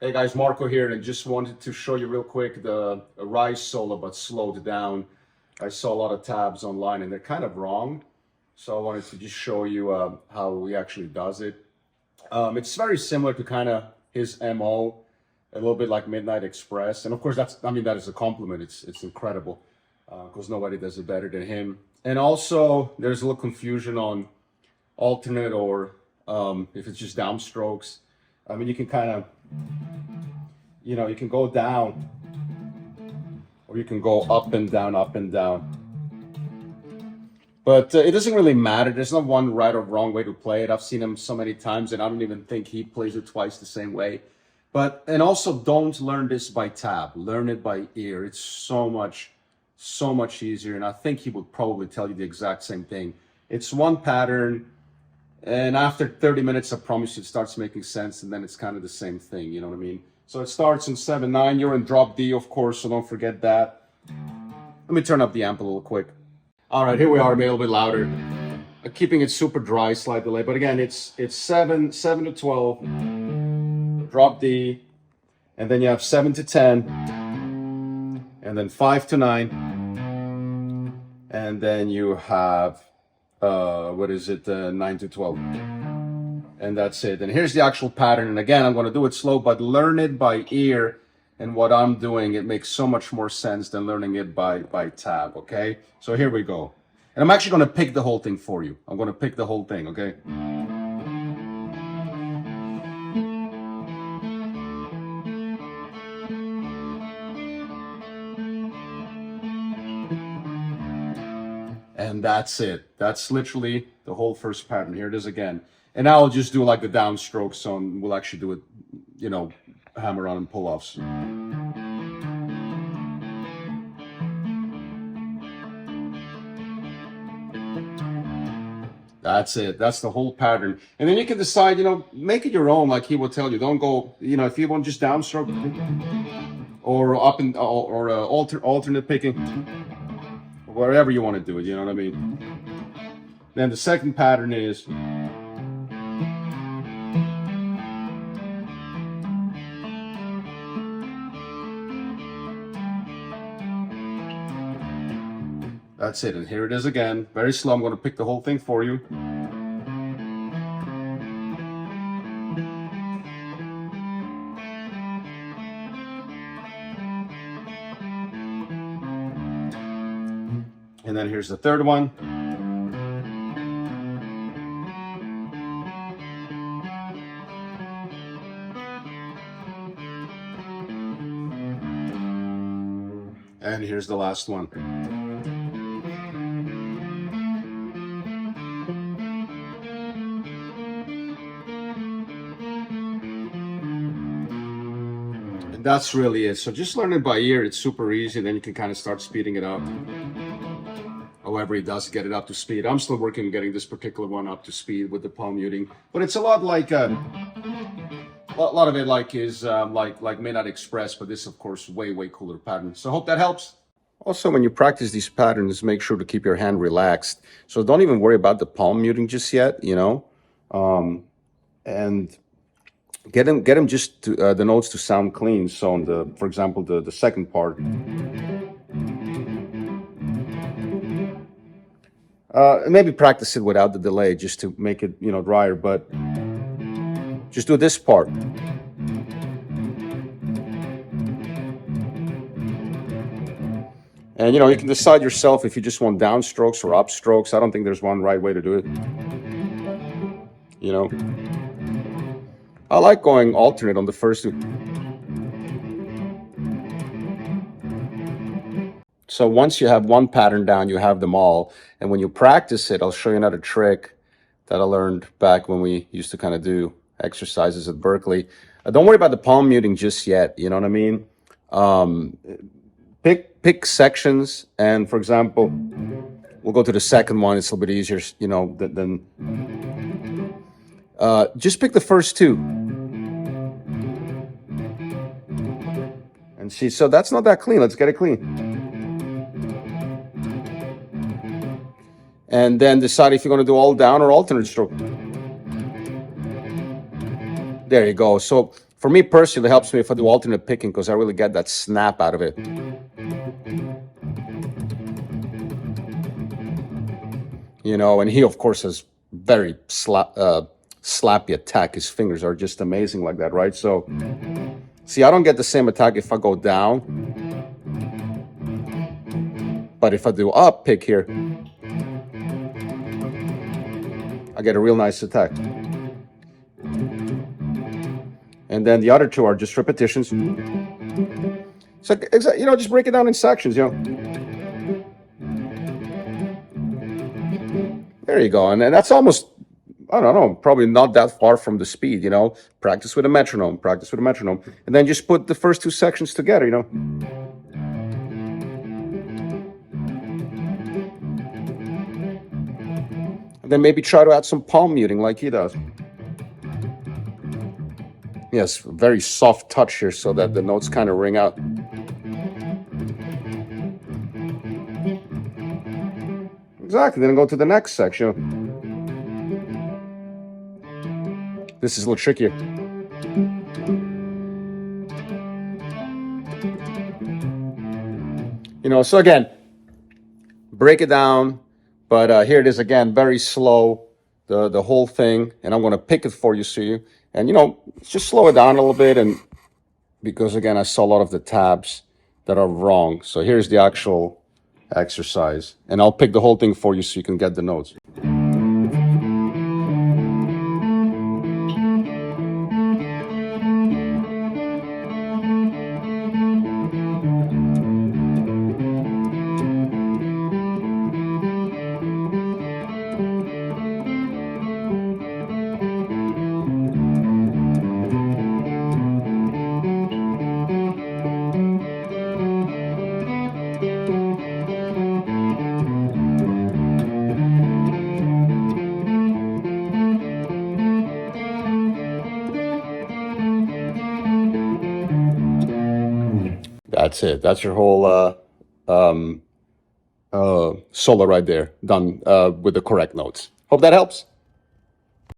Hey guys, Marco here, and just wanted to show you real quick the rise solo, but slowed down. I saw a lot of tabs online, and they're kind of wrong, so I wanted to just show you how he actually does it. It's very similar to kind of his MO, a little bit like Midnight Express, and of course that is a compliment. It's incredible because nobody does it better than him. And also, there's a little confusion on alternate or if it's just downstrokes. I mean, you can kind of you can go down or you can go up and down, up and down. But it doesn't really matter. There's not one right or wrong way to play it. I've seen him so many times and I don't even think he plays it twice the same way. And also don't learn this by tab. Learn it by ear. It's so much easier. And I think he would probably tell you the exact same thing. It's one pattern. And after 30 minutes, I promise you, it starts making sense. And then it's kind of the same thing. You know what I mean? So it starts in 7/9. You're in drop D, of course, so don't forget that. Let me turn up the amp a little quick. All right, here we are, maybe a little bit louder. Keeping it super dry, slight delay. But again, it's 7 to 12, drop D, and then you have 7 to 10, and then 5 to 9, and then you have, 9 to 12. And that's it. And here's the actual pattern. And again, I'm going to do it slow, but learn it by ear. And what I'm doing, it makes so much more sense than learning it by tab, okay? So here we go. And I'm actually going to pick the whole thing for you. I'm going to pick the whole thing, okay? And that's it. That's literally the whole first pattern. Here it is again. And now I'll just do like the downstroke, so we'll actually do it, hammer on and pull-offs. That's it. That's the whole pattern. And then you can decide, make it your own, like he will tell you. Don't go, if you want just downstroke or up and or alternate picking, wherever you want to do it, you know what I mean? Then the second pattern is that's it. And here it is again. Very slow. I'm going to pick the whole thing for you. And then here's the third one. And here's the last one. And that's really it. So just learn it by ear. It's super easy. Then you can kind of start speeding it up. However he does get it up to speed. I'm still working on getting this particular one up to speed with the palm muting. But it's a lot like a lot of it like is like Midnight Express, but this of course way cooler pattern. So I hope that helps. Also, when you practice these patterns, make sure to keep your hand relaxed. So don't even worry about the palm muting just yet, and get them just to, the notes to sound clean. So on for example, the second part. Maybe practice it without the delay just to make it, drier, but just do this part. And, you can decide yourself if you just want downstrokes or upstrokes. I don't think there's one right way to do it. I like going alternate on the first two. So once you have one pattern down, you have them all. And when you practice it, I'll show you another trick that I learned back when we used to kind of do exercises at Berkeley. Don't worry about the palm muting just yet. You know what I mean? Pick sections. And for example, we'll go to the second one. It's a little bit easier, than just pick the first two. And see, so that's not that clean. Let's get it clean. And then decide if you're going to do all down or alternate stroke. There you go. So For me personally, it helps me if I do alternate picking because I really get that snap out of it. You know, and he of course has very slappy attack. His fingers are just amazing like that, right? So see, I don't get the same attack if I go down, but if I do up pick here, I get a real nice attack. And then the other two are just repetitions. So, you know, just break it down in sections, you know. There you go. And that's almost, I don't know, probably not that far from the speed, you know. Practice with a metronome, practice with a metronome. And then just put the first two sections together, you know. And then maybe try to add some palm muting like he does. Yes, very soft touch here so that the notes kind of ring out. Exactly, then go to the next section. This is a little trickier. You know, so again, break it down, but here it is again, very slow, the whole thing, and I'm going to pick it for you, so you, and you know, just slow it down a little bit, and because again, I saw a lot of the tabs that are wrong. So here's the actual exercise, and I'll pick the whole thing for you so you can get the notes. That's it. That's your whole solo right there, done with the correct notes. Hope that helps.